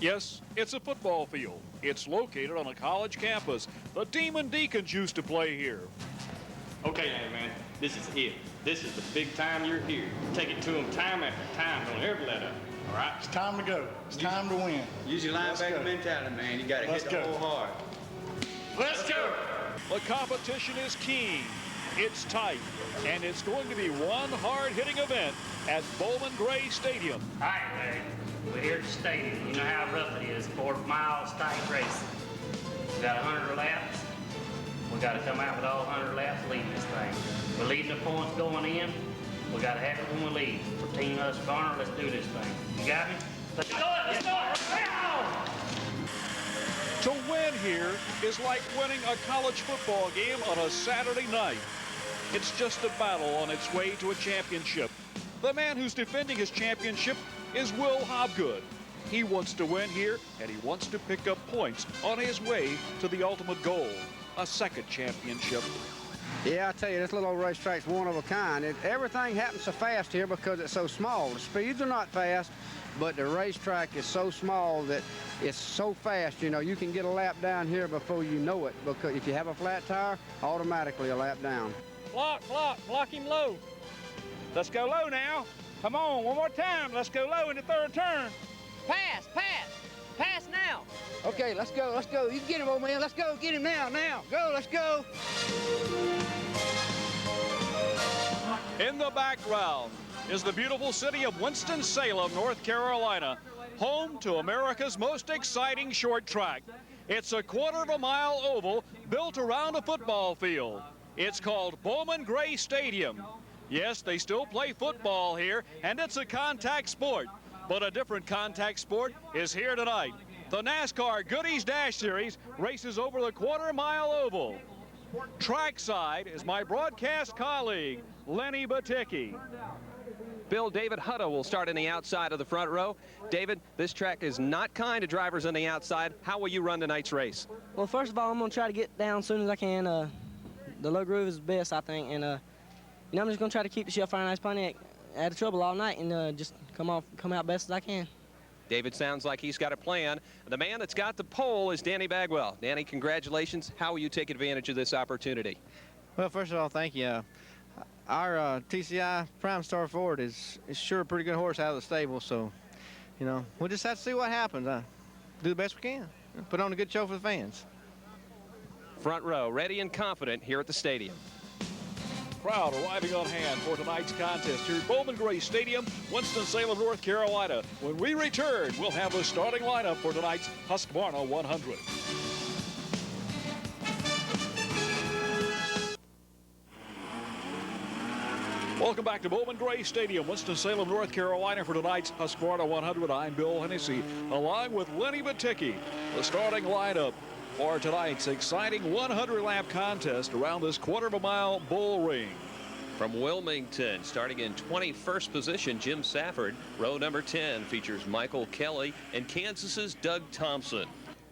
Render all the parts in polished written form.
Yes, it's a football field. It's located on a college campus. The Demon Deacons used to play here. Okay, young man, this is it. This is the big time you're here. Take it to them time after time. Don't ever let up. All right? It's time to go. It's time to win. Use your linebacker mentality, man. You got to hit the whole hard. Let's go. The competition is keen. It's tight, and it's going to be one hard-hitting event at Bowman Gray Stadium. All right, Larry. We're here at the stadium. You know how rough it is. 4 miles tight racing. We got 100 laps. We got to come out with all 100 laps leading this thing. We're leading the points going in. We got to have it when we leave. For Team Husqvarna, let's do this thing. You got me? Let's go. Let's go. To win here is like winning a college football game on a Saturday night. It's just a battle on its way to a championship. The man who's defending his championship is Will Hobgood. He wants to win here, and he wants to pick up points on his way to the ultimate goal, a second championship. Yeah, I tell you, this little old racetrack's one of a kind. Everything happens so fast here because it's so small. The speeds are not fast, but the racetrack is so small that it's so fast, you know, you can get a lap down here before you know it, because if you have a flat tire, automatically a lap down. Block him low. Let's go low now. Come on, one more time. Let's go low in the third turn. Pass now. Okay, let's go. You can get him, old man. Let's go, get him now. Go, let's go. In the background is the beautiful city of Winston-Salem, North Carolina, home to America's most exciting short track. It's a 1/4 mile oval built around a football field. It's called Bowman Gray Stadium. Yes, they still play football here, and it's a contact sport. But a different contact sport is here tonight. The NASCAR Goodies Dash Series races over the 1/4 mile oval. Trackside is my broadcast colleague, Lenny Baticki. Bill, David Hutto will start in the outside of the front row. David, this track is not kind to drivers on the outside. How will you run tonight's race? Well, first of all, I'm going to try to get down as soon as I can. The low groove is best, I think, and you know, I'm just going to try to keep the Chef Fire Nice Pontiac out of trouble all night and just come out best as I can. David sounds like he's got a plan. The man that's got the pole is Danny Bagwell. Danny, congratulations. How will you take advantage of this opportunity? Well, first of all, thank you. Our TCI Prime Star Ford is sure a pretty good horse out of the stable, so, you know, we'll just have to see what happens. Do the best we can. Put on a good show for the fans. Front row, ready and confident here at the stadium. Crowd arriving on hand for tonight's contest here at Bowman Gray Stadium, Winston-Salem, North Carolina. When we return, we'll have the starting lineup for tonight's Husqvarna 100. Welcome back to Bowman Gray Stadium, Winston-Salem, North Carolina for tonight's Husqvarna 100. I'm Bill Hennessy, along with Lenny Baticki. The starting lineup for tonight's exciting 100-lap contest around this 1/4 mile bull ring. From Wilmington, starting in 21st position, Jim Safford. Row number 10 features Michael Kelly and Kansas's Doug Thompson.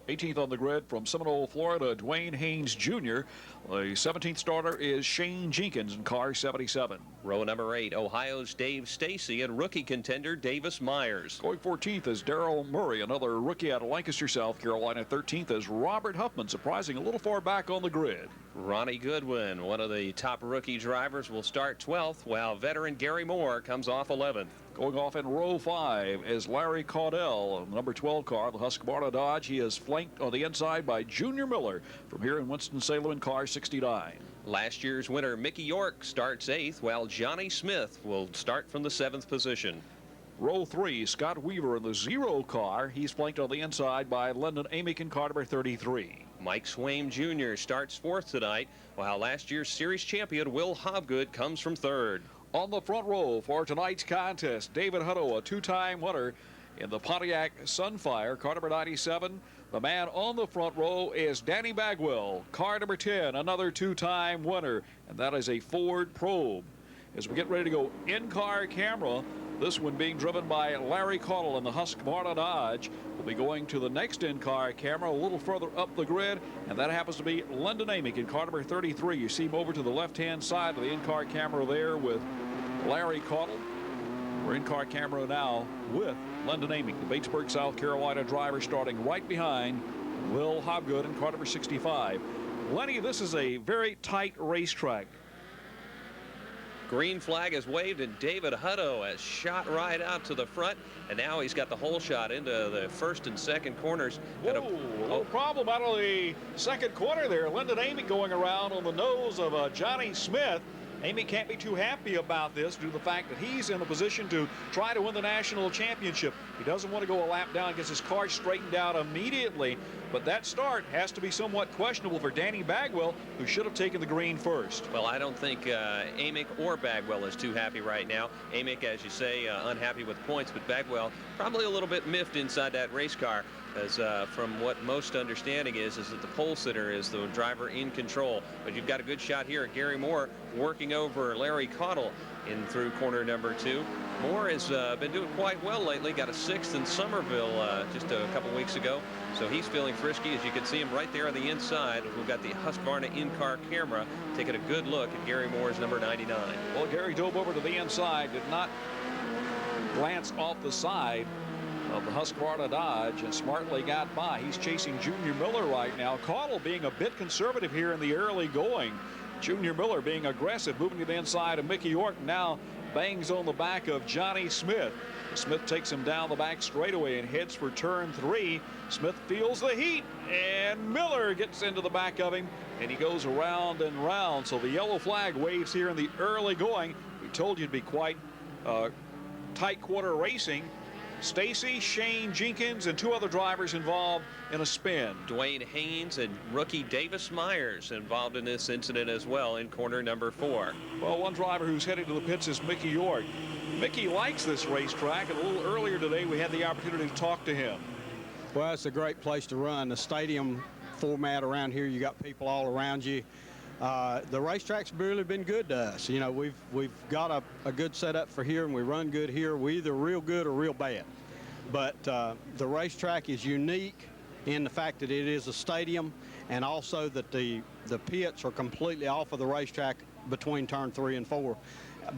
18th on the grid from Seminole, Florida, Dwayne Haynes Jr. The 17th starter is Shane Jenkins in car 77. Row number 8, Ohio's Dave Stacy and rookie contender Davis Myers. Going 14th is Darrell Murray, another rookie out of Lancaster, South Carolina. 13th is Robert Huffman, surprising a little far back on the grid. Ronnie Goodwin, one of the top rookie drivers, will start 12th, while veteran Gary Moore comes off 11th. Going off in row 5 is Larry Caudell, number 12 car, the Husqvarna Dodge. He is flanked on the inside by Junior Miller from here in Winston-Salem in car 69. Last year's winner Mickey York starts 8th, while Johnny Smith will start from the 7th position. Row 3, Scott Weaver in the 0 car. He's flanked on the inside by LYNDON AMICK in car number 33. Mike Swaim Jr. starts 4th tonight, while last year's series champion Will Hobgood comes from 3rd. On the front row for tonight's contest, David Hutto, a 2-time winner in the Pontiac Sunfire, car number 97. The man on the front row is Danny Bagwell, car number 10, another 2-time winner, and that is a Ford Probe. As we get ready to go in-car camera, this one being driven by Larry Caudell in the Husqvarna Dodge. We'll be going to the next in-car camera a little further up the grid, and that happens to be LYNDON AMICK in car number 33. You see him over to the left-hand side of the in-car camera there with Larry Caudell. We're in-car camera now with Lyndon AMICK, the Batesburg, South Carolina driver, starting right behind Will Hobgood in car number 65. Lenny, this is a very tight racetrack. Green flag is waved, and David Hutto has shot right out to the front, and now he's got the whole shot into the first and second corners. Whoa, a little problem out of the second corner there. Lyndon AMICK going around on the nose of Johnny Smith. AMICK can't be too happy about this due to the fact that he's in a position to try to win the national championship. He doesn't want to go a lap down, gets his car straightened out immediately. But that start has to be somewhat questionable for Danny Bagwell, who should have taken the green first. Well, I don't think AMICK or Bagwell is too happy right now. AMICK, as you say, unhappy with points, but Bagwell probably a little bit miffed inside that race car, as from what most understanding is that the pole sitter is the driver in control. But you've got a good shot here. Gary Moore working over Larry Caudle in through corner number 2. Moore has been doing quite well lately. Got a 6th in Somerville just a couple weeks ago. So he's feeling frisky, as you can see him right there on the inside. We've got the Husqvarna in-car camera taking a good look at Gary Moore's number 99. Well, Gary dove over to the inside, did not glance off the side of the Husqvarna Dodge, and smartly got by. He's chasing Junior Miller right now. Caudle being a bit conservative here in the early going. Junior Miller being aggressive, moving to the inside of Mickey York, now bangs on the back of Johnny Smith. Smith takes him down the back straightaway and heads for turn 3. Smith feels the heat, and Miller gets into the back of him, and he goes around and round. So the yellow flag waves here in the early going. We told you it'd be quite tight quarter racing. Stacy, Shane Jenkins, and 2 other drivers involved in a spin. Dwayne Haynes and rookie Davis Myers involved in this incident as well in corner number 4. Well, one driver who's heading to the pits is Mickey York. Mickey likes this racetrack, and a little earlier today we had the opportunity to talk to him. Well, it's a great place to run. The stadium format around here, you got people all around you. The racetrack's really been good to us. You know, we've got a good setup for here, and we run good here. We're either real good or real bad. But the racetrack is unique in the fact that it is a stadium, and also that the pits are completely off of the racetrack between turn 3 and 4,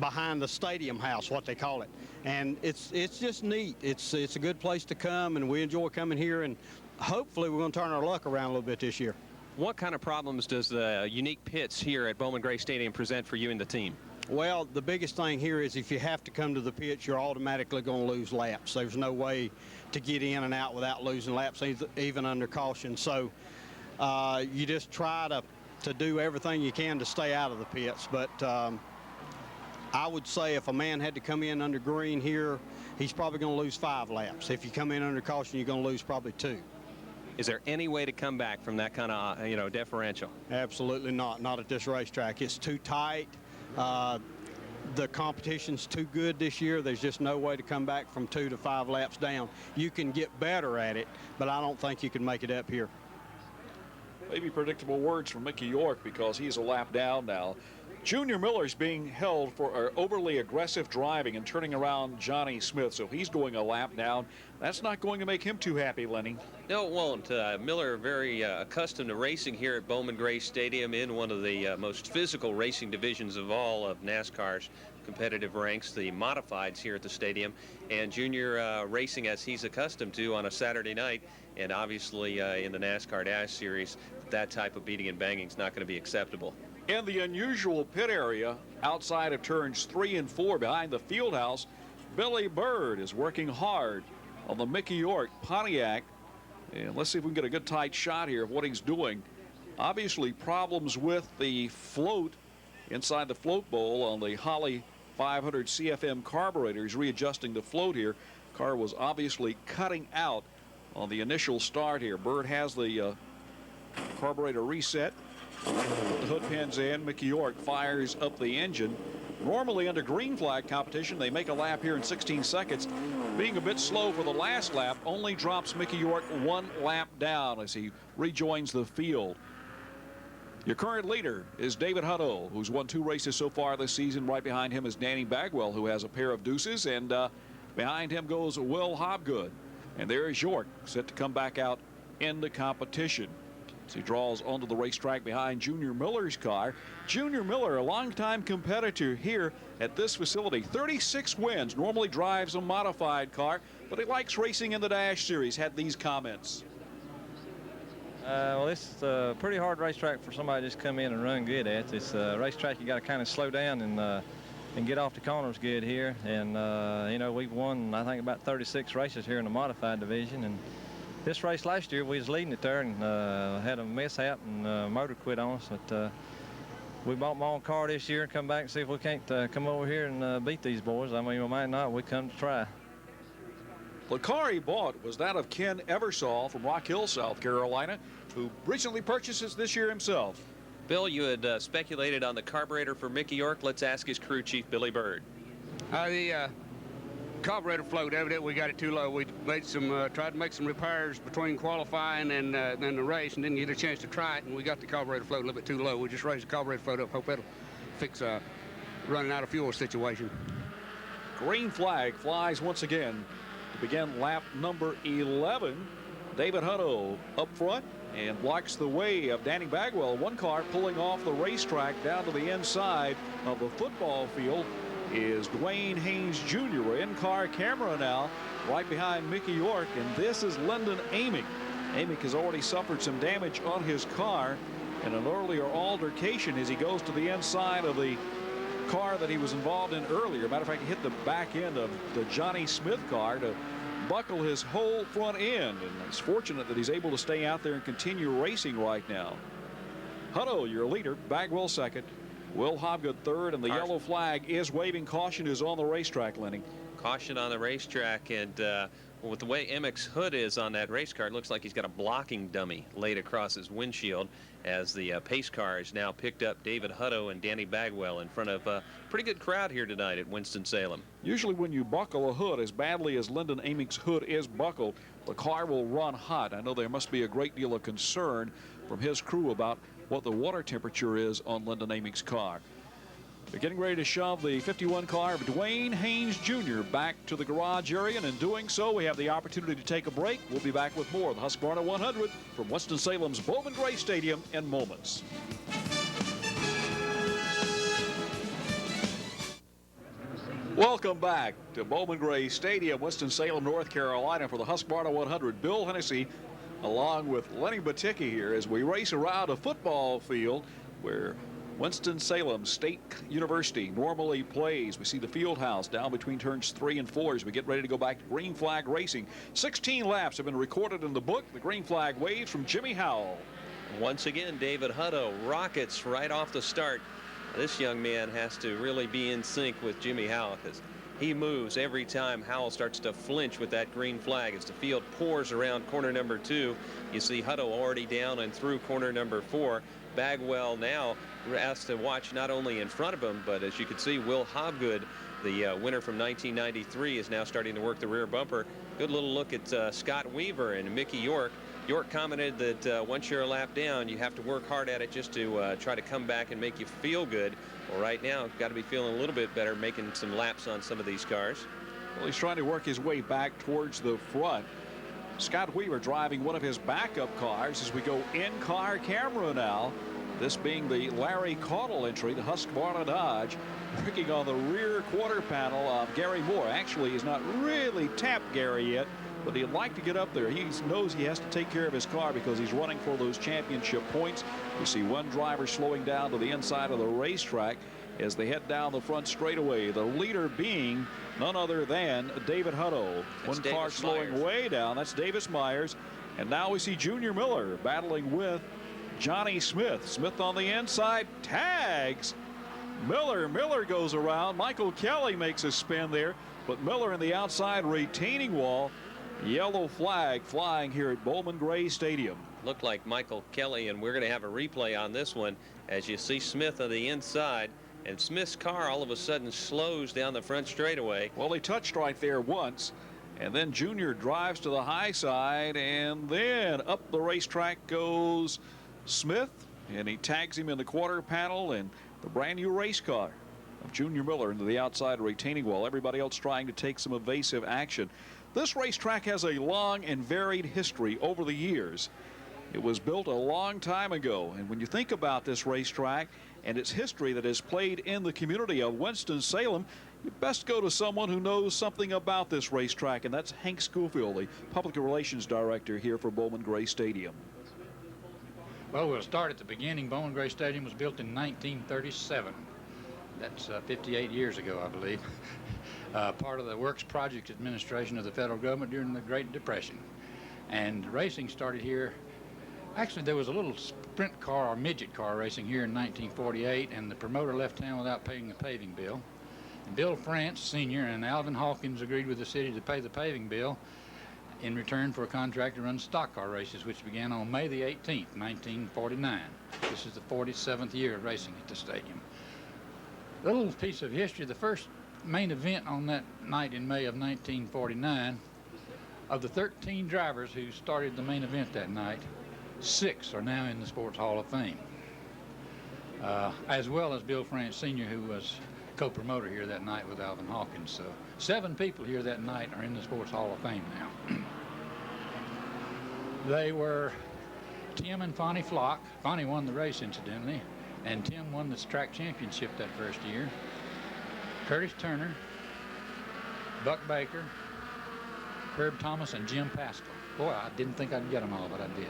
behind the stadium house, what they call it. And it's just neat. It's a good place to come, and we enjoy coming here, and hopefully we're going to turn our luck around a little bit this year. What kind of problems does the unique pits here at Bowman Gray Stadium present for you and the team? Well, the biggest thing here is if you have to come to the pits, you're automatically going to lose laps. There's no way to get in and out without losing laps, even under caution. So you just try to do everything you can to stay out of the pits. But I would say if a man had to come in under green here, he's probably going to lose 5 laps. If you come in under caution, you're going to lose probably 2. Is there any way to come back from that kind of, differential? Absolutely not. Not at this racetrack. It's too tight. The competition's too good this year. There's just no way to come back from 2 to 5 laps down. You can get better at it, but I don't think you can make it up here. Maybe predictable words from Mickey York, because he's a lap down now. Junior Miller's being held for overly aggressive driving and turning around Johnny Smith, so he's going a lap down. That's not going to make him too happy, Lenny. No, it won't. Miller very accustomed to racing here at Bowman Gray Stadium in one of the most physical racing divisions of all of NASCAR's competitive ranks, the modifieds here at the stadium, and junior racing as he's accustomed to on a Saturday night, and obviously in the NASCAR Dash Series, that type of beating and banging is not going to be acceptable. In the unusual pit area outside of turns 3 and 4 behind the field house, Billy Bird is working hard on the Mickey York Pontiac. And let's see if we can get a good tight shot here of what he's doing. Obviously problems with the float inside the float bowl on the Holley 500 CFM carburetor. He's readjusting the float here. Car was obviously cutting out on the initial start here. Bird has the carburetor reset. The hood pins in. Mickey York fires up the engine. Normally under green flag competition, they make a lap here in 16 seconds. Being a bit slow for the last lap only drops Mickey York 1 lap down as he rejoins the field. Your current leader is David Hutto, who's won 2 races so far this season. Right behind him is Danny Bagwell, who has a pair of deuces, and behind him goes Will Hobgood. And there is York, set to come back out in the competition. as he draws onto the racetrack behind Junior Miller's car. Junior Miller, a longtime competitor here at this facility, 36 wins, normally drives a modified car, but he likes racing in the Dash Series. Had these comments. Well, this is a pretty hard racetrack for somebody to just come in and run good at. It's a racetrack you got to kind of slow down and get off the corners good here. And, you know, we've won, I think, about 36 races here in the modified division. And this race last year, we was leading it there and had a mishap and motor quit on us. But we bought my own car this year and come back and see if we can't come over here and beat these boys. I mean, we might not. We come to try. The car he bought was that of Ken Eversole from Rock Hill, South Carolina, who recently purchased it this year himself. Bill, you had speculated on the carburetor for Mickey York. Let's ask his crew chief, Billy Bird. The carburetor flowed. Evidently, we got it too low. We made some, tried to make some repairs between qualifying and the race, and didn't get a chance to try it. And we got the carburetor flow a little bit too low. We just raised the carburetor flow up. Hope it'll fix running out of fuel situation. Green flag flies once again to begin lap number 11. David Hutto up front and blocks the way of Danny Bagwell. One car pulling off the racetrack down to the inside of the football field is Dwayne Haynes Jr. We're in car camera now, right behind Mickey York, and this is Lyndon AMICK. AMICK has already suffered some damage on his car in an earlier altercation as he goes to the inside of the car that he was involved in earlier. Matter of fact, he hit the back end of the Johnny Smith car to buckle his whole front end, and it's fortunate that he's able to stay out there and continue racing right now. Hutto, your leader, Bagwell second, Will Hobgood third, and the yellow flag is waving. Caution is on the racetrack, Lenny. Caution on the racetrack, and with the way AMICK's hood is on that race car, it looks like he's got a blocking dummy laid across his windshield as the pace car has now picked up David Hutto and Danny Bagwell in front of a pretty good crowd here tonight at Winston-Salem. Usually when you buckle a hood as badly as Lyndon AMICK's hood is buckled, the car will run hot. I know there must be a great deal of concern from his crew about what the water temperature is on Lyndon AMICK's car. They're getting ready to shove the 51 car of Dwayne Haynes Jr. back to the garage area, and in doing so, we have the opportunity to take a break. We'll be back with more of the Husqvarna 100 from Winston-Salem's Bowman Gray Stadium in moments. Welcome back to Bowman Gray Stadium, Winston-Salem, North Carolina, for the Husqvarna 100. Bill Hennessy along with Lenny Baticki here as we race around a football field where Winston-Salem State University normally plays. We see the field house down between turns 3 and 4 as we get ready to go back to green flag racing. 16 laps have been recorded in the book. The green flag waves from Jimmy Howell. Once again, David Hutto rockets right off the start. This young man has to really be in sync with Jimmy Howell because he moves every time Howell starts to flinch with that green flag. As the field pours around corner number 2, you see Hutto already down and through corner number 4. Bagwell now has to watch not only in front of him, but as you can see, Will Hobgood, the winner from 1993, is now starting to work the rear bumper. Good little look at Scott Weaver and Mickey York. York commented that once you're a lap down, you have to work hard at it just to try to come back and make you feel good. Well, right now, got to be feeling a little bit better, making some laps on some of these cars. Well, he's trying to work his way back towards the front. Scott Weaver driving one of his backup cars as we go in-car camera now. This being the Larry Caudle entry, the Husqvarna Dodge, working on the rear quarter panel of Gary Moore. Actually, he's not really tapped Gary yet, but he'd like to get up there. He knows he has to take care of his car because he's running for those championship points. You see one driver slowing down to the inside of the racetrack as they head down the front straightaway. The leader being none other than David Hutto. One car slowing way down. That's Davis Myers. And now we see Junior Miller battling with Johnny Smith. Smith on the inside, tags Miller. Miller goes around. Michael Kelly makes a spin there, but Miller in the outside retaining wall. Yellow flag flying here at Bowman Gray Stadium. Looked like Michael Kelly, and we're going to have a replay on this one as you see Smith on the inside, and Smith's car all of a sudden slows down the front straightaway. Well, he touched right there once, and then Junior drives to the high side, and then up the racetrack goes Smith, and he tags him in the quarter panel and the brand new race car of Junior Miller into the outside retaining wall. Everybody else trying to take some evasive action. This racetrack has a long and varied history over the years. It was built a long time ago, and when you think about this racetrack and its history that is played in the community of Winston-Salem, you best go to someone who knows something about this racetrack, and that's Hank Schofield, the Public Relations Director here for Bowman Gray Stadium. Well, we'll start at the beginning. Bowman Gray Stadium was built in 1937. That's 58 years ago, I believe. Part of the Works Project Administration of the federal government during the Great Depression. And racing started here. Actually, there was a little sprint car or midget car racing here in 1948, and the promoter left town without paying the paving bill. And Bill France, Sr., and Alvin Hawkins agreed with the city to pay the paving bill in return for a contract to run stock car races, which began on May the 18th, 1949. This is the 47th year of racing at the stadium. A little piece of history, the first main event on that night in May of 1949, of the 13 drivers who started the main event that night, 6 are now in the Sports Hall of Fame, as well as Bill France Sr., who was co-promoter here that night with Alvin Hawkins. So 7 people here that night are in the Sports Hall of Fame now. They were Tim and Fonnie Flock. Fonnie won the race, incidentally, and Tim won the track championship that first year. Curtis Turner, Buck Baker, Herb Thomas, and Jim Pascal. Boy, I didn't think I'd get them all, but I did.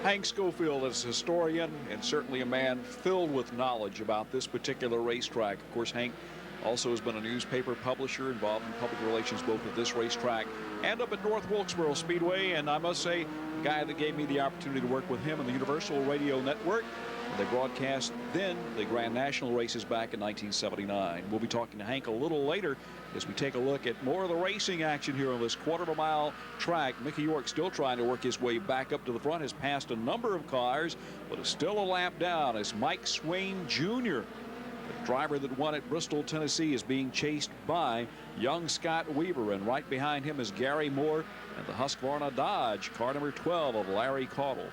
Hank Schofield is a historian and certainly a man filled with knowledge about this particular racetrack. Of course, Hank also has been a newspaper publisher involved in public relations both at this racetrack and up at North Wilkesboro Speedway. And I must say, the guy that gave me the opportunity to work with him in the Universal Radio Network. They broadcast then the Grand National races back in 1979. We'll be talking to Hank a little later as we take a look at more of the racing action here on this quarter-of-a-mile track. Mickey York still trying to work his way back up to the front, has passed a number of cars, but is still a lap down as Mike Swain Jr., the driver that won at Bristol, Tennessee, is being chased by young Scott Weaver, and right behind him is Gary Moore and the Husqvarna Dodge, car number 12 of Larry Caudle.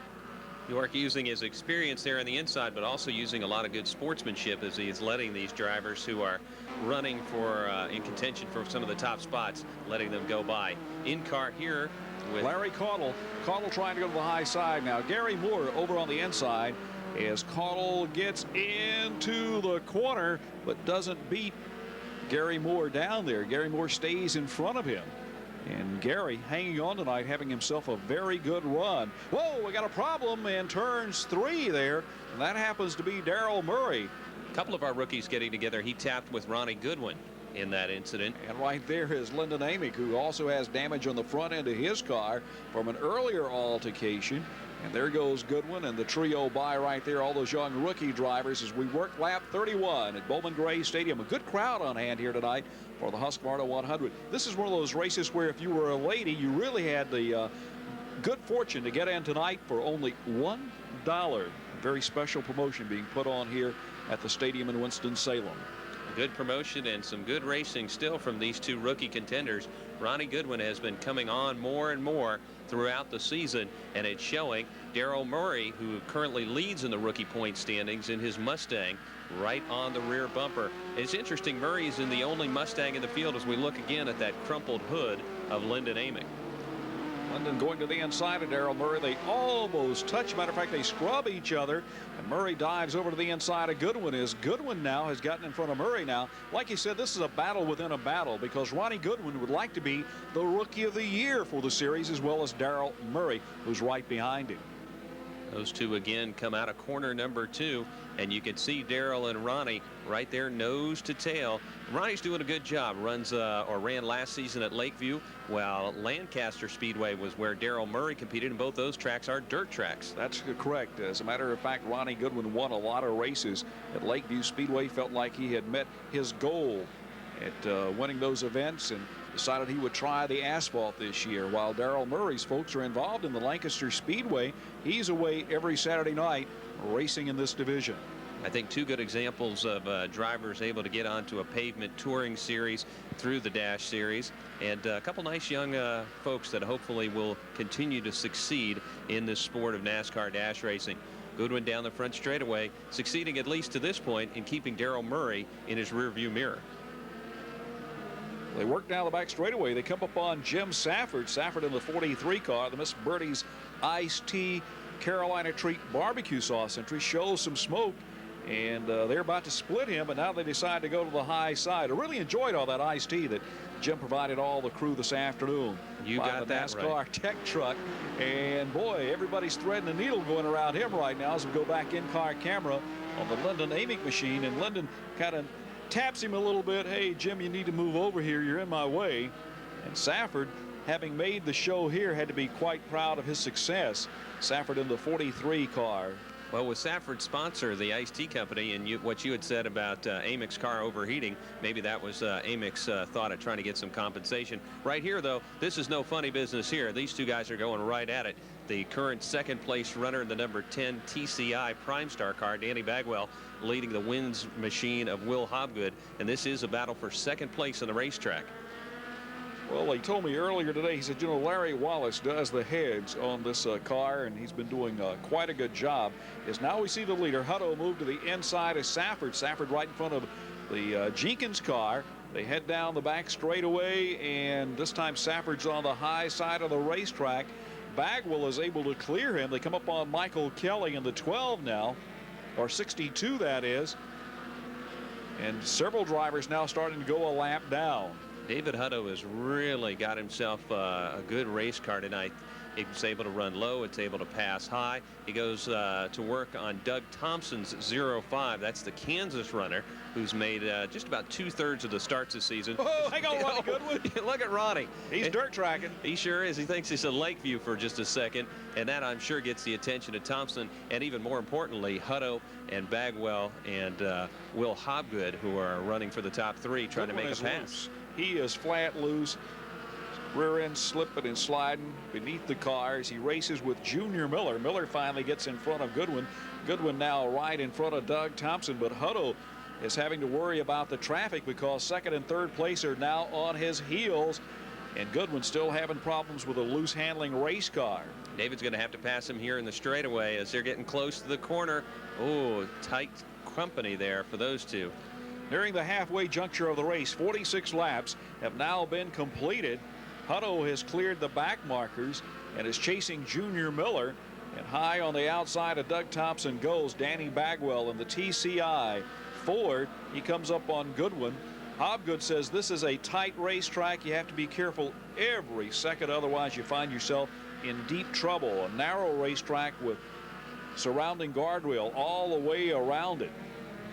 York using his experience there on the inside, but also using a lot of good sportsmanship as he is letting these drivers who are running for in contention for some of the top spots, letting them go by. In car here with Larry Caudle. Caudle trying to go to the high side now. Gary Moore over on the inside as Caudle gets into the corner, but doesn't beat Gary Moore down there. Gary Moore stays in front of him. And Gary hanging on tonight, having himself a very good run. Whoa, we got a problem in turns 3 there. And that happens to be Daryl Murray. A couple of our rookies getting together. He tapped with Ronnie Goodwin in that incident. And right there is Lyndon AMICK, who also has damage on the front end of his car from an earlier altercation. And there goes Goodwin and the trio by right there, all those young rookie drivers as we work lap 31 at Bowman Gray Stadium. A good crowd on hand here tonight for the Husqvarna 100. This is one of those races where if you were a lady, you really had the good fortune to get in tonight for only $1. Very special promotion being put on here at the stadium in Winston-Salem. Good promotion and some good racing still from these 2 rookie contenders. Ronnie Goodwin has been coming on more and more throughout the season, and it's showing. Daryl Murray, who currently leads in the rookie point standings in his Mustang, right on the rear bumper. It's interesting, Murray is in the only Mustang in the field as we look again at that crumpled hood of Lyndon AMICK. Lyndon going to the inside of Daryl Murray. They almost touch. Matter of fact, they scrub each other. And Murray dives over to the inside of Goodwin as Goodwin now has gotten in front of Murray now. Like you said, this is a battle within a battle because Ronnie Goodwin would like to be the Rookie of the Year for the series, as well as Daryl Murray, who's right behind him. Those 2 again come out of corner number 2, and you can see Daryl and Ronnie right there nose to tail. Ronnie's doing a good job. Ran last season at Lakeview, while Lancaster Speedway was where Daryl Murray competed, and both those tracks are dirt tracks. That's correct. As a matter of fact, Ronnie Goodwin won a lot of races at Lakeview Speedway. Felt like he had met his goal at winning those events and decided he would try the asphalt this year, while Daryl Murray's folks are involved in the Lancaster Speedway. He's away every Saturday night racing in this division. I think 2 good examples of drivers able to get onto a pavement touring series through the Dash series, and a couple nice young folks that hopefully will continue to succeed in this sport of NASCAR Dash racing. Goodwin down the front straightaway, succeeding at least to this point in keeping Daryl Murray in his rearview mirror. They work down the back straightaway. They come up on Jim Safford. Safford in the 43 car. The Miss Birdie's Iced Tea Carolina Treat barbecue sauce entry shows some smoke, and they're about to split him, but now they decide to go to the high side. I really enjoyed all that iced tea that Jim provided all the crew this afternoon. You got the that NASCAR right. tech truck, and boy, everybody's threading the needle going around him right now as we go back in-car camera on the LYNDON AMICK machine, and LYNDON kind of taps him a little bit. Hey, Jim, you need to move over here. You're in my way. And Safford, having made the show here, had to be quite proud of his success. Safford in the 43 car. Well, with Safford's sponsor, the Iced Tea Company, and what you had said about AMIC's car overheating, maybe that was AMIC's thought of trying to get some compensation. Right here, though, this is no funny business here. These two guys are going right at it. The current second-place runner in the number 10 TCI Prime Star car, Danny Bagwell, leading the wins machine of Will Hobgood, and this is a battle for second place on the racetrack. Well, he told me earlier today, he said, you know, Larry Wallace does the heads on this car, and he's been doing quite a good job. As now we see the leader, Hutto, move to the inside of Safford. Safford right in front of the Jenkins car. They head down the back straightaway, and this time Safford's on the high side of the racetrack. Bagwell is able to clear him. They come up on Michael Kelly in the 12 now, or 62 that is. And several drivers now starting to go a lap down. David Hutto has really got himself a good race car tonight. It's able to run low. It's able to pass high. He goes to work on Doug Thompson's 05. That's the Kansas runner who's made just about 2/3 of the starts this season. Oh, hang on, Ronnie Goodwin. Look at Ronnie. He's dirt tracking. He sure is. He thinks it's a Lakeview for just a second, and that, I'm sure, gets the attention of Thompson, and even more importantly, Hutto and Bagwell and Will Hobgood, who are running for the top three, trying to make a pass. Loose. He is flat loose. Rear end slipping and sliding beneath the cars. He races with Junior Miller. Miller finally gets in front of Goodwin. Goodwin now right in front of Doug Thompson, but Hutto is having to worry about the traffic because second and third place are now on his heels, and Goodwin still having problems with a loose handling race car. David's going to have to pass him here in the straightaway as they're getting close to the corner. Oh, tight company there for those two. Nearing the halfway juncture of the race, 46 laps have now been completed. Hutto has cleared the back markers and is chasing Junior Miller. And high on the outside of Doug Thompson goes Danny Bagwell in the TCI Ford. He comes up on Goodwin. Hobgood says this is a tight racetrack. You have to be careful every second, otherwise you find yourself in deep trouble. A narrow racetrack with surrounding guardrail all the way around it.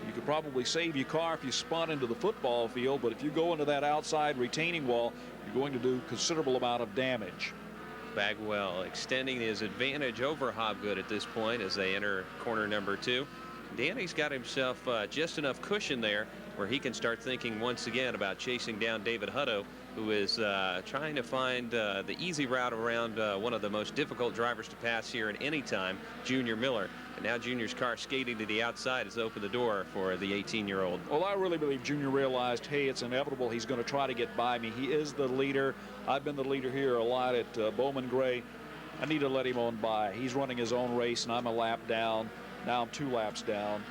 You could probably save your car if you spun into the football field, but if you go into that outside retaining wall, you're going to do considerable amount of damage. Bagwell extending his advantage over Hobgood at this point as they enter corner number 2. Danny's got himself just enough cushion there where he can start thinking once again about chasing down David Hutto, who is trying to find the easy route around one of the most difficult drivers to pass here at any time, Junior Miller. And now Junior's car skating to the outside has opened the door for the 18-year-old. Well, I really believe Junior realized, hey, it's inevitable. He's going to try to get by me. He is the leader. I've been the leader here a lot at Bowman Gray. I need to let him on by. He's running his own race, and I'm a lap down. Now I'm 2 laps down.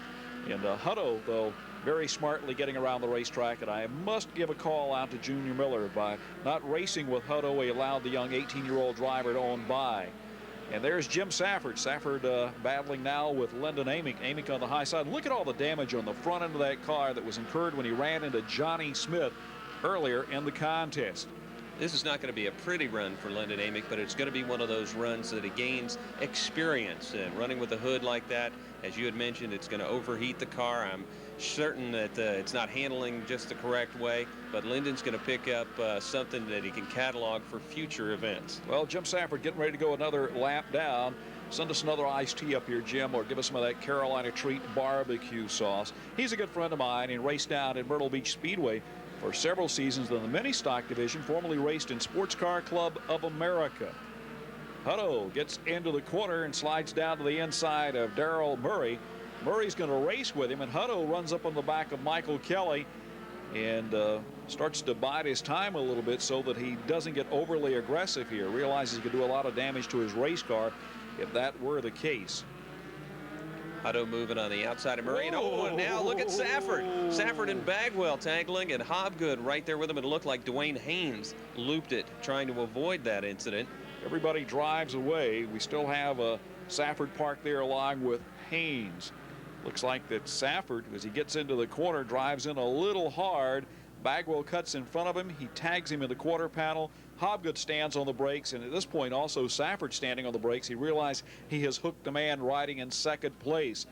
And Hutto, though, very smartly getting around the racetrack, and I must give a call out to Junior Miller. By not racing with Hutto, he allowed the young 18-year-old driver to on by. And there's Jim Safford. Safford battling now with LYNDON AMICK. AMICK on the high side. Look at all the damage on the front end of that car that was incurred when he ran into Johnny Smith earlier in the contest. This is not going to be a pretty run for LYNDON AMICK, but it's going to be one of those runs that he gains experience. And running with a hood like that, as you had mentioned, it's going to overheat the car. I'm certain that it's not handling just the correct way, but Lyndon's going to pick up something that he can catalog for future events. Well, Jim Safford getting ready to go another lap down. Send us another iced tea up here, Jim, or give us some of that Carolina Treat barbecue sauce. He's a good friend of mine. He raced down at Myrtle Beach Speedway for several seasons in the mini stock division, formerly raced in Sports Car Club of America. Hutto gets into the corner and slides down to the inside of Darrell Murray. Murray's going to race with him, and Hutto runs up on the back of Michael Kelly and starts to bide his time a little bit so that he doesn't get overly aggressive here. Realizes he could do a lot of damage to his race car if that were the case. Hutto moving on the outside of Murray. And now look at Safford. Safford and Bagwell tangling, and Hobgood right there with him. It looked like Dwayne Haynes looped it, trying to avoid that incident. Everybody drives away. We still have a Safford parked there along with Haynes. Looks like that Safford, as he gets into the corner, drives in a little hard. Bagwell cuts in front of him. He tags him in the quarter panel. Hobgood stands on the brakes, and at this point also Safford standing on the brakes. He realized he has hooked the man riding in second place.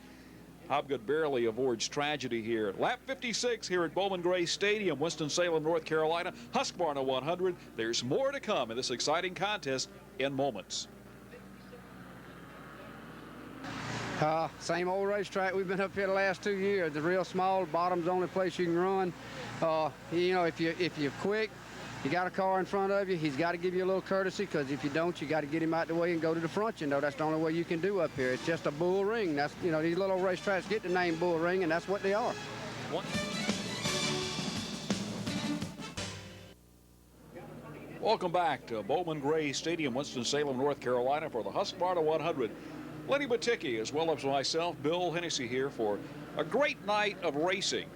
Hobgood barely avoids tragedy here. Lap 56 here at Bowman Gray Stadium, Winston-Salem, North Carolina. Husqvarna 100. There's more to come in this exciting contest in moments. Same old racetrack. We've been up here the last 2 years. The real small, bottom's the only place you can run. You know, if you're quick, you got a car in front of you, he's got to give you a little courtesy, because if you don't, you got to get him out the way and go to the front. You know, that's the only way you can do up here. It's just a bull ring. That's, you know, these little racetracks get the name bull ring, and that's what they are. Welcome back to Bowman Gray Stadium, Winston-Salem, North Carolina, for the Husqvarna 100. Lenny Baticki, as well as myself, Bill Hennessy, here for a great night of racing.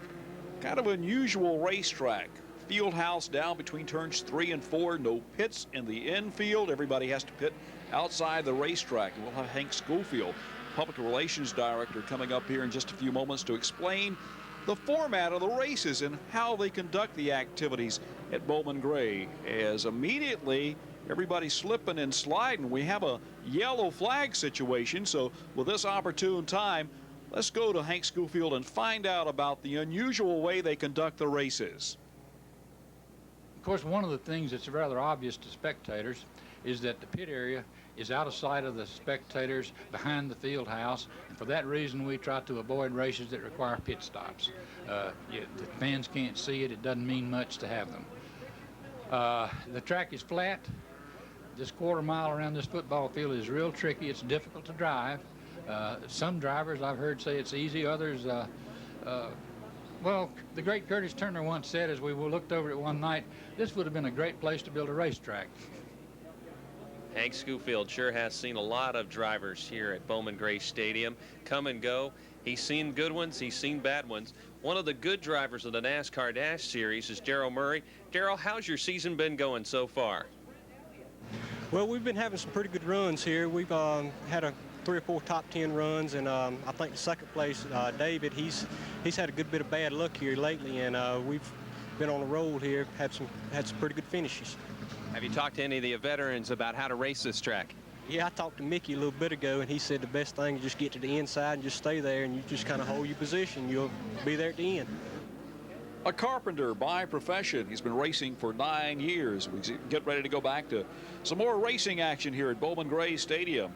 Kind of unusual racetrack. Field house down between turns 3 and 4. No pits in the infield. Everybody has to pit outside the racetrack. And we'll have Hank Schofield, Public Relations Director, coming up here in just a few moments to explain the format of the races and how they conduct the activities at Bowman Gray. As immediately everybody's slipping and sliding, we have a yellow flag situation. So with this opportune time, let's go to Hank Schofield and find out about the unusual way they conduct the races. Of course, one of the things that's rather obvious to spectators is that the pit area is out of sight of the spectators behind the field house, and for that reason we try to avoid races that require pit stops. The fans can't see it. It doesn't mean much to have them. The track is flat. This quarter mile around this football field is real tricky. It's difficult to drive. Some drivers I've heard say it's easy. Others, well, the great Curtis Turner once said, as we looked over it one night, this would have been a great place to build a racetrack. Hank Schofield sure has seen a lot of drivers here at Bowman Gray Stadium come and go. He's seen good ones, he's seen bad ones. One of the good drivers of the NASCAR Dash Series is Daryl Murray. Daryl, how's your season been going so far? Well, we've been having some pretty good runs here. We've had 3 or 4 top 10 runs, and I think the second place, David, he's had a good bit of bad luck here lately, and we've been on a roll here, had some pretty good finishes. Have you talked to any of the veterans about how to race this track? Yeah, I talked to Mickey a little bit ago, and he said the best thing is just get to the inside and just stay there, and you just kind of hold your position. You'll be there at the end. A carpenter by profession. He's been racing for 9 years. We get ready to go back to some more racing action here at Bowman Gray Stadium.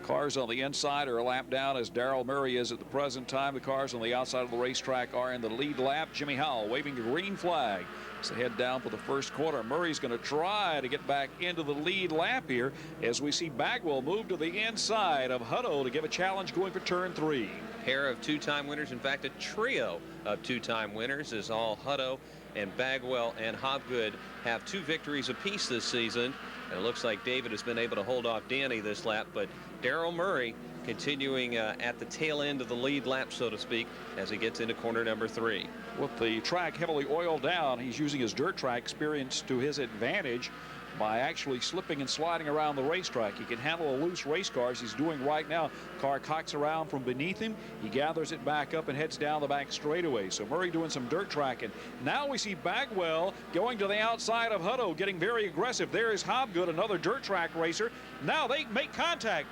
Cars on the inside are a lap down, as Daryl Murray is at the present time. The cars on the outside of the racetrack are in the lead lap. Jimmy Howell waving the green flag as they head down for the first corner. Murray's going to try to get back into the lead lap here as we see Bagwell move to the inside of Hutto to give a challenge going for turn 3. Pair of 2-time winners, in fact a trio of 2-time winners, as all Hutto and Bagwell and Hobgood have 2 victories apiece this season. And it looks like David has been able to hold off Danny this lap, but Daryl Murray continuing at the tail end of the lead lap, so to speak, as he gets into corner number 3. With the track heavily oiled down, he's using his dirt track experience to his advantage by actually slipping and sliding around the racetrack. He can handle a loose race car, as he's doing right now. Car cocks around from beneath him. He gathers it back up and heads down the back straightaway. So Murray doing some dirt tracking. Now we see Bagwell going to the outside of Hutto, getting very aggressive. There is Hobgood, another dirt track racer. Now they make contact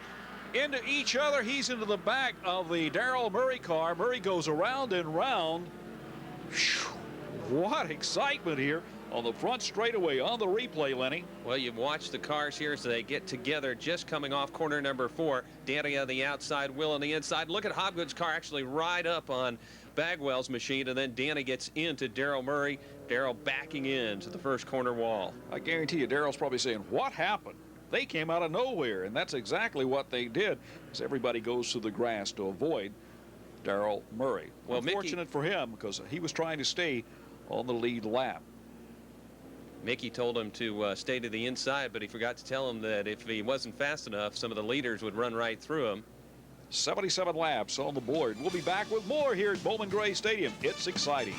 into each other. He's into the back of the Daryl Murray car. Murray goes around and round. Whew, what excitement here on the front straightaway on the replay, Lenny. Well, you've watched the cars here as they get together, just coming off corner number 4. Danny on the outside, Will on the inside. Look at Hobgood's car actually ride up on Bagwell's machine, and then Danny gets into Daryl Murray. Daryl backing into the first corner wall. I guarantee you Daryl's probably saying, what happened? They came out of nowhere, and that's exactly what they did, as everybody goes to the grass to avoid Daryl Murray. Well, unfortunate for him, because he was trying to stay on the lead lap. Mickey told him to stay to the inside, but he forgot to tell him that if he wasn't fast enough, some of the leaders would run right through him. 77 laps on the board. We'll be back with more here at Bowman Gray Stadium. It's exciting.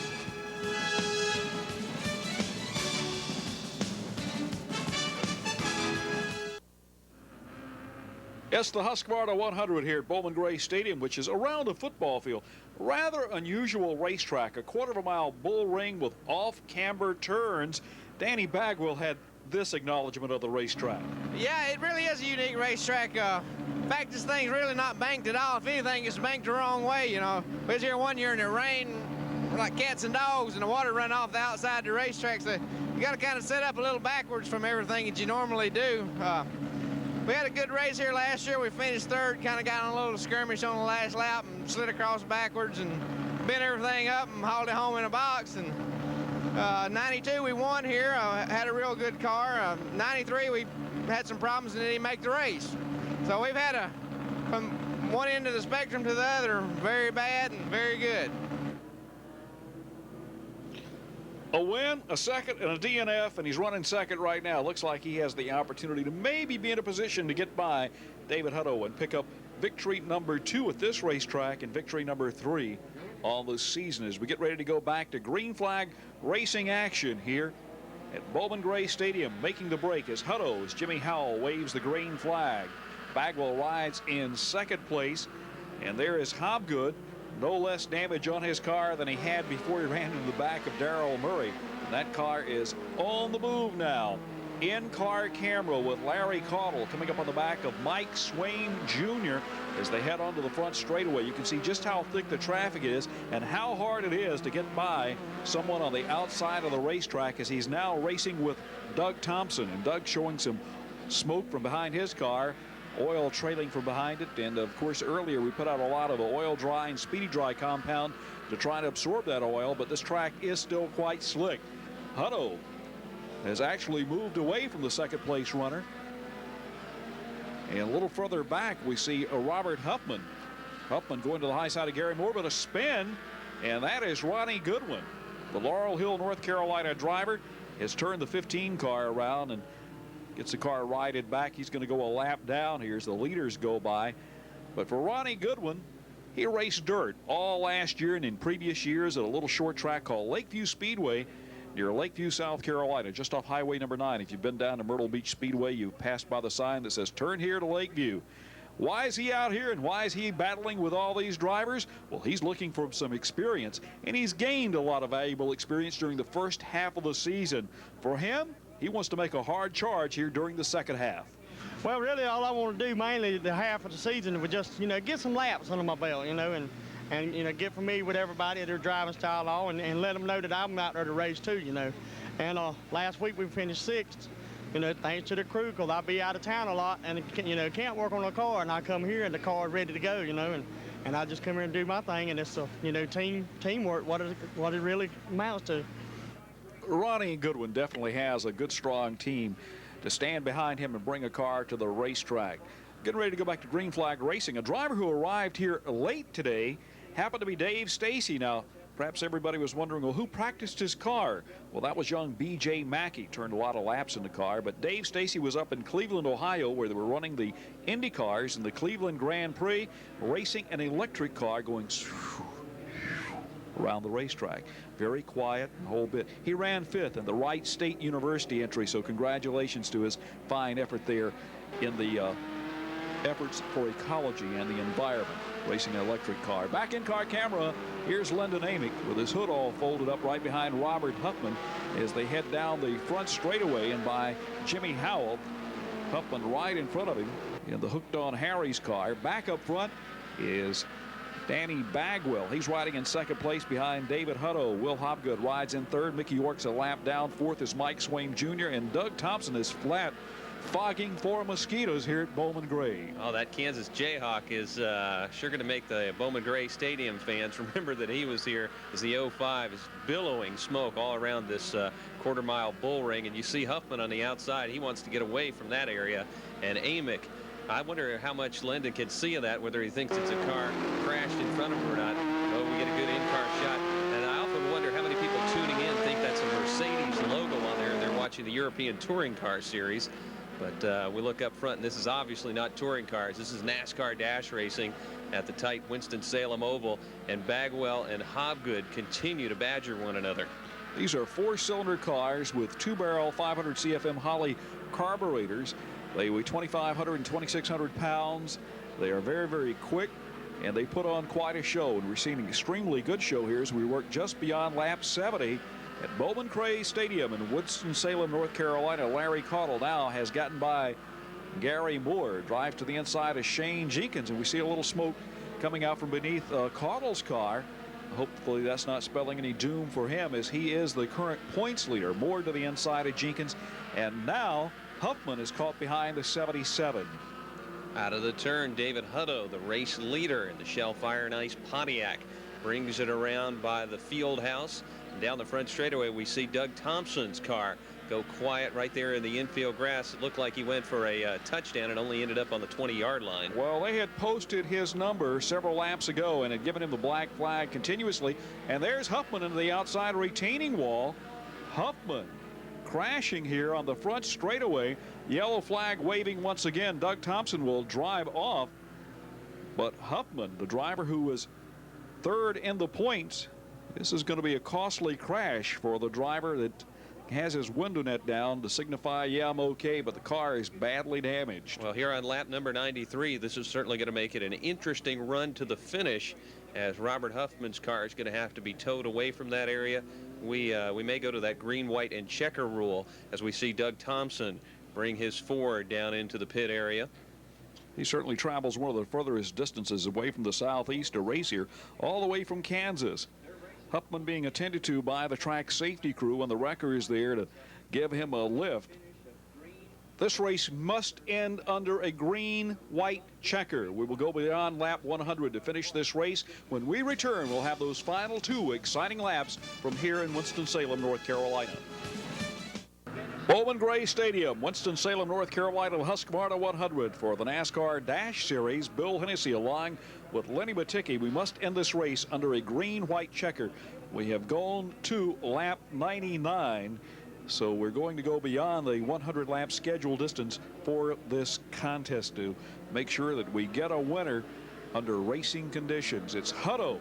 It's the Husqvarna 100 here at Bowman Gray Stadium, which is around a football field. Rather unusual racetrack, a quarter-of-a-mile bull ring with off-camber turns. Danny Bagwell had this acknowledgement of the racetrack. Yeah, it really is a unique racetrack. In fact, this thing's really not banked at all. If anything, it's banked the wrong way, you know. We was here one year and it rained like cats and dogs, and the water run off the outside of the racetrack, so you got to kind of set up a little backwards from everything that you normally do. We had a good race here last year. We finished third, kind of got on a little skirmish on the last lap and slid across backwards and bent everything up and hauled it home in a box. And 92 we won here, had a real good car. 93 we had some problems and didn't even make the race. So we've had from one end of the spectrum to the other, very bad and very good. A win, a second, and a DNF, and he's running second right now. Looks like he has the opportunity to maybe be in a position to get by David Hutto and pick up victory number 2 at this racetrack and victory number 3 on the season as we get ready to go back to green flag racing action here at Bowman Gray Stadium. Making the break as Hutto's Jimmy Howell waves the green flag. Bagwell rides in second place, and there is Hobgood. No less damage on his car than he had before he ran into the back of Darrell Murray. And that car is on the move now. In-car camera with Larry Caudle coming up on the back of Mike Swain Jr. as they head onto the front straightaway. You can see just how thick the traffic is and how hard it is to get by someone on the outside of the racetrack as he's now racing with Doug Thompson. And Doug showing some smoke from behind his car, oil trailing from behind it. And of course earlier we put out a lot of oil dry and speedy dry compound to try to absorb that oil, but this track is still quite slick. Hutto has actually moved away from the second place runner, and a little further back we see a Robert Huffman going to the high side of Gary Moore, but a spin, and that is Ronnie Goodwin, the Laurel Hill, North Carolina driver. Has turned the 15 car around and gets the car righted back. He's going to go a lap down here as the leaders go by. But for Ronnie Goodwin, he raced dirt all last year and in previous years at a little short track called Lakeview Speedway near Lakeview, South Carolina, just off Highway number 9. If you've been down to Myrtle Beach Speedway, you've passed by the sign that says turn here to Lakeview. Why is he out here and why is he battling with all these drivers? Well, he's looking for some experience, and he's gained a lot of valuable experience during the first half of the season. For him, he wants to make a hard charge here during the second half. Well, really, all I want to do mainly the half of the season was just, get some laps under my belt, and get familiar with everybody, their driving style, all, and let them know that I'm out there to race too, And last week we finished 6th, thanks to the crew, because I'll be out of town a lot and, can't work on a car, and I come here and the car is ready to go, and I just come here and do my thing, and it's, teamwork, what it really amounts to. Ronnie Goodwin definitely has a good, strong team to stand behind him and bring a car to the racetrack. Getting ready to go back to green flag racing. A driver who arrived here late today happened to be Dave Stacy. Now, perhaps everybody was wondering, well, who practiced his car? Well, that was young B.J. Mackey. Turned a lot of laps in the car. But Dave Stacy was up in Cleveland, Ohio, where they were running the Indy cars in the Cleveland Grand Prix, racing an electric car going around the racetrack. Very quiet and whole bit. He ran 5th in the Wright State University entry, so congratulations to his fine effort there in the efforts for ecology and the environment, racing an electric car. Back in car camera, here's LYNDON AMICK with his hood all folded up right behind Robert Huffman as they head down the front straightaway, and by Jimmy Howell, Huffman right in front of him in the Hooked on Harry's car. Back up front is Danny Bagwell. He's riding in second place behind David Hutto. Will Hobgood rides in third. Mickey York's a lap down. Fourth is Mike Swain Jr. And Doug Thompson is flat fogging for mosquitoes here at Bowman Gray. Oh, that Kansas Jayhawk is sure going to make the Bowman Gray Stadium fans remember that he was here as the 05 is billowing smoke all around this quarter-mile bull ring. And you see Huffman on the outside. He wants to get away from that area. And AMICK, I wonder how much Lyndon can see of that, whether he thinks it's a car crashed in front of him or not. Oh, we get a good in-car shot. And I often wonder how many people tuning in think that's a Mercedes logo on there and they're watching the European Touring Car Series. But we look up front, and this is obviously not touring cars. This is NASCAR dash racing at the tight Winston-Salem Oval, and Bagwell and Hobgood continue to badger one another. These are 4-cylinder cars with 2-barrel 500 CFM Holley carburetors. They weigh 2,500 and 2,600 pounds. They are very, very quick, and they put on quite a show. And we're seeing an extremely good show here as we work just beyond lap 70 at Bowman Gray Stadium in Winston-Salem, North Carolina. Larry Caudle now has gotten by Gary Moore. Drive to the inside of Shane Jenkins, and we see a little smoke coming out from beneath Caudle's car. Hopefully that's not spelling any doom for him, as he is the current points leader. Moore to the inside of Jenkins, and now Huffman is caught behind the 77. Out of the turn, David Hutto, the race leader in the Shell Fire and Ice Pontiac, brings it around by the field house. And down the front straightaway, we see Doug Thompson's car go quiet right there in the infield grass. It looked like he went for a touchdown and only ended up on the 20-yard line. Well, they had posted his number several laps ago and had given him the black flag continuously. And there's Huffman into the outside retaining wall. Huffman crashing here on the front straightaway. Yellow flag waving once again. Doug Thompson will drive off. But Huffman, the driver who was third in the points, this is going to be a costly crash for the driver that has his window net down to signify, yeah, I'm okay, but the car is badly damaged. Well, here on lap number 93, this is certainly going to make it an interesting run to the finish, as Robert Huffman's car is going to have to be towed away from that area. We may go to that green, white, and checker rule as we see Doug Thompson bring his Ford down into the pit area. He certainly travels one of the furthest distances away from the southeast to race here, all the way from Kansas. Huffman being attended to by the track safety crew, and the wrecker is there to give him a lift. This race must end under a green-white checker. We will go beyond lap 100 to finish this race. When we return, we'll have those final 2 exciting laps from here in Winston-Salem, North Carolina. Bowman Gray Stadium, Winston-Salem, North Carolina, Husqvarna 100 for the NASCAR Dash Series. Bill Hennessy along with Lenny Matticki. We must end this race under a green-white checker. We have gone to lap 99, so we're going to go beyond the 100-lap schedule distance for this contest to make sure that we get a winner under racing conditions. It's Hutto,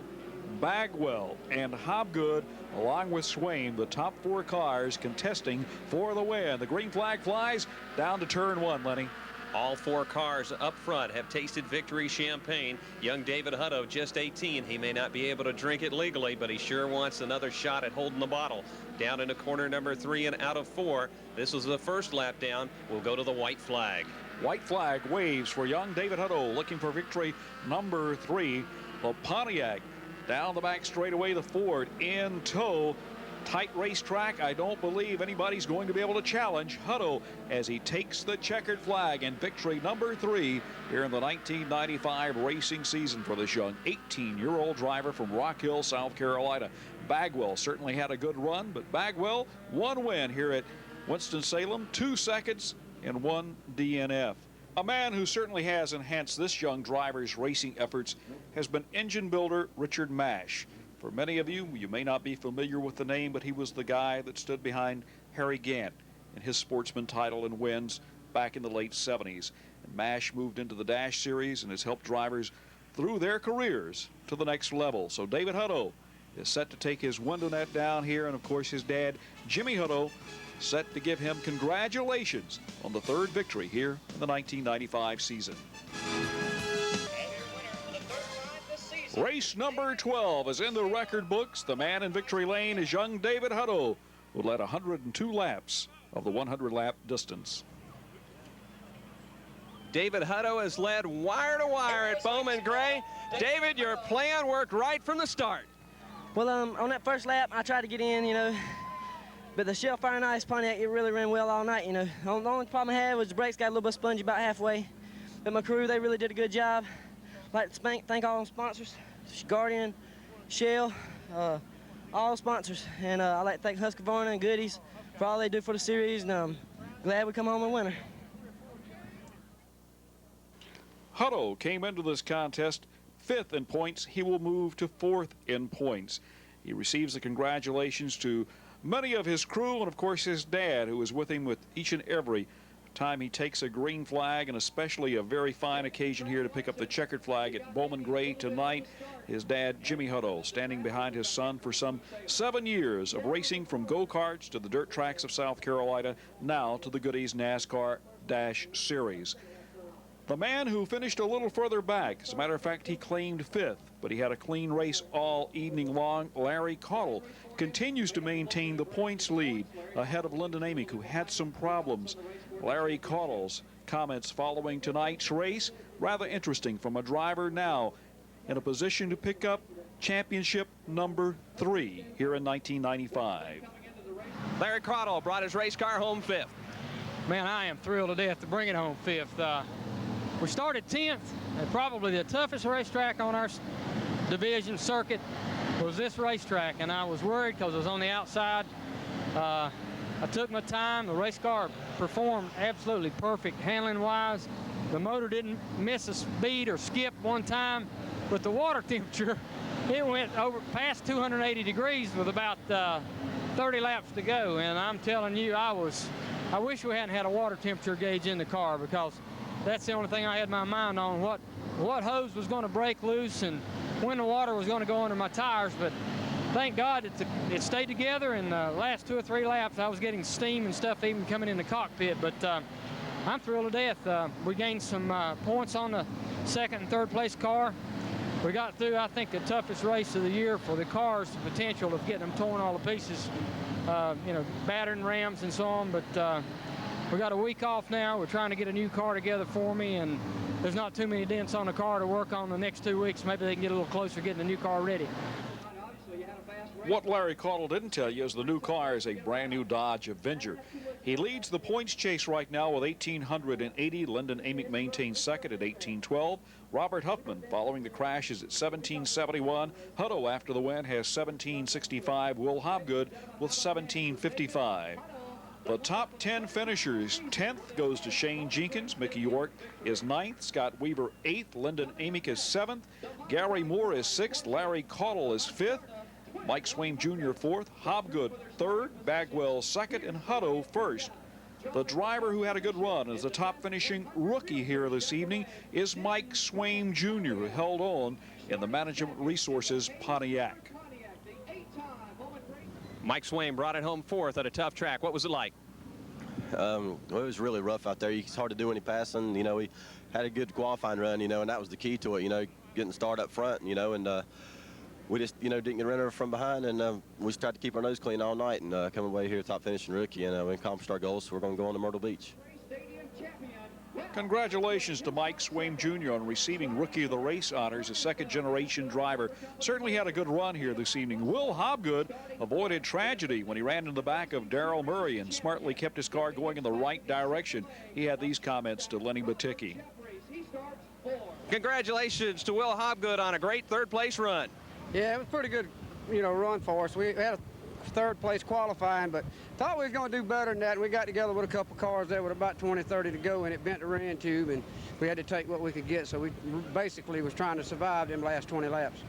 Bagwell, and Hobgood, along with Swain, the top 4 cars contesting for the win. The green flag flies down to turn 1, Lenny. All 4 cars up front have tasted victory champagne. Young David Hutto, just 18. He may not be able to drink it legally, but he sure wants another shot at holding the bottle. Down into corner number 3 and out of 4. This was the first lap down. We'll go to the white flag. White flag waves for young David Hutto, looking for victory number 3. The Pontiac down the back straightaway, the Ford in tow. Tight racetrack. I don't believe anybody's going to be able to challenge Hutto as he takes the checkered flag, and victory number 3 here in the 1995 racing season for this young 18-year-old driver from Rock Hill, South Carolina. Bagwell certainly had a good run, but Bagwell, 1 win here at Winston-Salem, 2 seconds and 1 DNF. A man who certainly has enhanced this young driver's racing efforts has been engine builder Richard Mash. For many of you, you may not be familiar with the name, but he was the guy that stood behind Harry Gant in his Sportsman title and wins back in the late 70s. And Mash moved into the Dash Series and has helped drivers through their careers to the next level. So David Hutto is set to take his window net down here, and of course his dad, Jimmy Hutto, set to give him congratulations on the 3rd victory here in the 1995 season. Race number 12 is in the record books. The man in victory lane is young David Hutto, who led 102 laps of the 100-lap distance. David Hutto has led wire to wire at Bowman Gray. David, your plan worked right from the start. Well, on that first lap, I tried to get in, you know, but the Shell Fire and Ice Pontiac, it really ran well all night, you know. The only problem I had was the brakes got a little bit spongy about halfway. But my crew, they really did a good job. I'd like to thank all the sponsors, Guardian, Shell, all the sponsors. And I'd like to thank Husqvarna and Goodies for all they do for the series, and I'm glad we come home a winner. Hutto came into this contest 5th in points. He will move to 4th in points. He receives the congratulations to many of his crew and, of course, his dad, who was with him with each and every time he takes a green flag, and especially a very fine occasion here to pick up the checkered flag at Bowman Gray tonight. His dad, Jimmy Hutto, standing behind his son for some 7 years of racing from go-karts to the dirt tracks of South Carolina, now to the Goody's NASCAR Dash Series. The man who finished a little further back, as a matter of fact, he claimed 5th, but he had a clean race all evening long. Larry Cottle continues to maintain the points lead ahead of Lyndon AMICK, who had some problems. Larry Cottle's comments following tonight's race, rather interesting from a driver now in a position to pick up championship number 3 here in 1995. Larry Cottle brought his race car home 5th. Man, I am thrilled to death to bring it home 5th. We started 10th, and probably the toughest racetrack on our division circuit was this racetrack, and I was worried because it was on the outside. I took my time. The race car performed absolutely perfect handling-wise. The motor didn't miss a speed or skip one time, but the water temperature, it went over past 280 degrees with about 30 laps to go, and I'm telling you, I wish we hadn't had a water temperature gauge in the car, because that's the only thing I had my mind on, what hose was going to break loose and when the water was going to go under my tires. But thank God it stayed together. In the last 2 or 3 laps, I was getting steam and stuff even coming in the cockpit. But I'm thrilled to death. We gained some points on the 2nd and 3rd place car. We got through, I think, the toughest race of the year for the cars, the potential of getting them torn all to pieces, you know, battering rams and so on. But we got a week off now. We're trying to get a new car together for me, and there's not too many dents on the car to work on the next 2 weeks. Maybe they can get a little closer getting the new car ready. What Larry Cottle didn't tell you is the new car is a brand new Dodge Avenger. He leads the points chase right now with 1,880. Lyndon AMICK maintains 2nd at 1,812. Robert Huffman following the crash is at 1,771. Hutto after the win has 1,765. Will Hobgood with 1,755. The top 10 finishers, 10th goes to Shane Jenkins. Mickey York is 9th. Scott Weaver 8th. Lyndon AMICK is 7th. Gary Moore is 6th. Larry Cottle is 5th. Mike Swaim Jr. 4th. Hobgood 3rd. Bagwell 2nd. And Hutto 1st. The driver who had a good run as the top finishing rookie here this evening is Mike Swaim Jr., who held on in the Management Resources Pontiac. Mike Swaim brought it home 4th at a tough track. What was it like? Well, it was really rough out there. It's hard to do any passing. You know, we had a good qualifying run, you know, and that was the key to it, you know, getting started up front, you know, and we just, you know, didn't get run over from behind, and we just tried to keep our nose clean all night and come away here top finishing rookie, and we accomplished our goals, so we're going to go on to Myrtle Beach. Congratulations to Mike Swaim Jr. on receiving Rookie of the Race honors. A second-generation driver certainly had a good run here this evening. Will Hobgood avoided tragedy when he ran in the back of Darrell Murray and smartly kept his car going in the right direction. He had these comments to Lenny Baticki. Congratulations to Will Hobgood on a great 3rd-place run. Yeah, it was a pretty good, you know, run for us. We had a 3rd place qualifying, but thought we was going to do better than that. We got together with a couple cars there with about 20, 30 to go, and it bent the ran tube, and we had to take what we could get. So we basically was trying to survive them last 20 laps.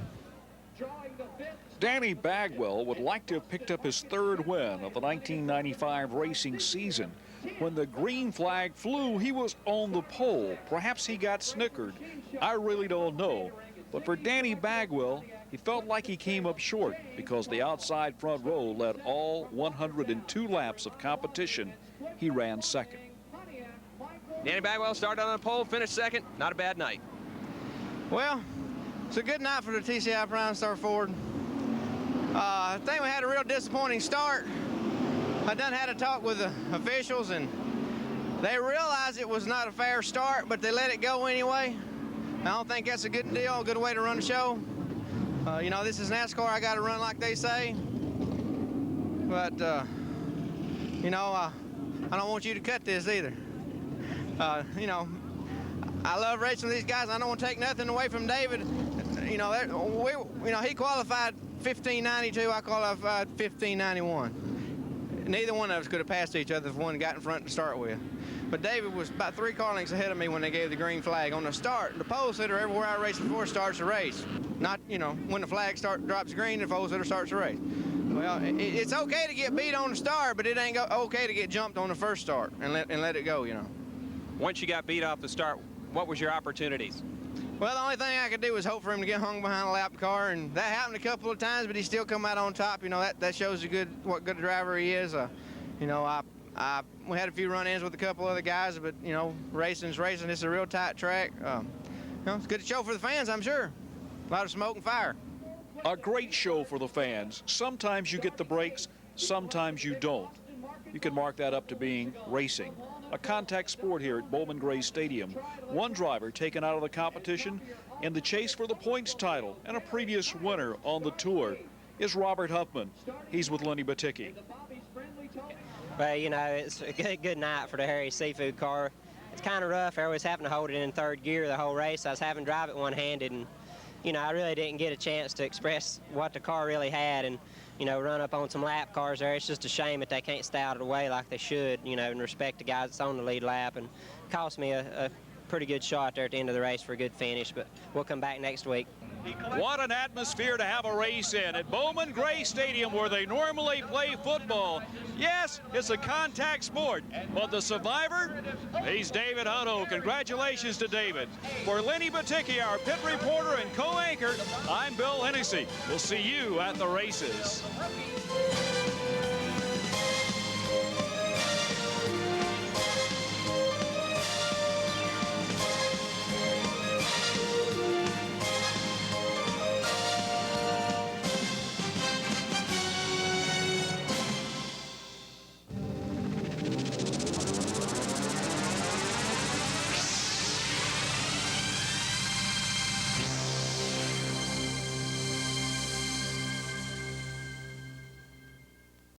Danny Bagwell would like to have picked up his 3rd win of the 1995 racing season. When the green flag flew, he was on the pole. Perhaps he got snickered. I really don't know. But for Danny Bagwell, he felt like he came up short because the outside front row led all 102 laps of competition. He ran 2nd. Danny Bagwell started on the pole, finished 2nd. Not a bad night. Well, it's a good night for the TCI Prime Star Ford. I think we had a real disappointing start. I done had a talk with the officials, and they realized it was not a fair start, but they let it go anyway. I don't think that's a good deal, a good way to run a show. You know, this is NASCAR. I got to run like they say. But, you know, I don't want you to cut this either. You know, I love racing with these guys. I don't want to take nothing away from David. You know, he qualified 1592. I qualified 1591. Neither one of us could have passed each other if one got in front to start with. But David was about 3 car lengths ahead of me when they gave the green flag. On the start, the pole sitter everywhere I raced before starts the race. Not, you know, when the flag drops green, the pole sitter starts the race. Well, it's okay to get beat on the start, but it ain't okay to get jumped on the first start and let it go, you know. Once you got beat off the start, what was your opportunities? Well, the only thing I could do was hope for him to get hung behind a lap car, and that happened a couple of times, but he still come out on top. You know, that shows what good driver he is. You know, we had a few run-ins with a couple other guys, but, you know, racing's racing. It's a real tight track. You know, it's a good show for the fans, I'm sure. A lot of smoke and fire. A great show for the fans. Sometimes you get the breaks, sometimes you don't. You can mark that up to being racing. A contact sport here at Bowman Gray Stadium. One driver taken out of the competition in the chase for the points title and a previous winner on the tour is Robert Huffman. He's with Lenny Baticki. Well, you know, it's a good night for the Harry Seafood car. It's kind of rough. I was having to hold it in third gear the whole race. I was having to drive it one-handed, and, you know, I really didn't get a chance to express what the car really had and, you know, run up on some lap cars there. It's just a shame that they can't stay out of the way like they should, you know, and respect the guys that's on the lead lap. And it cost me a pretty good shot there at the end of the race for a good finish, but we'll come back next week. What an atmosphere to have a race in at Bowman Gray Stadium where they normally play football. Yes, it's a contact sport, but the survivor, he's David Hutto. Congratulations to David. For Lenny Baticki, our pit reporter and co-anchor, I'm Bill Hennessy. We'll see you at the races.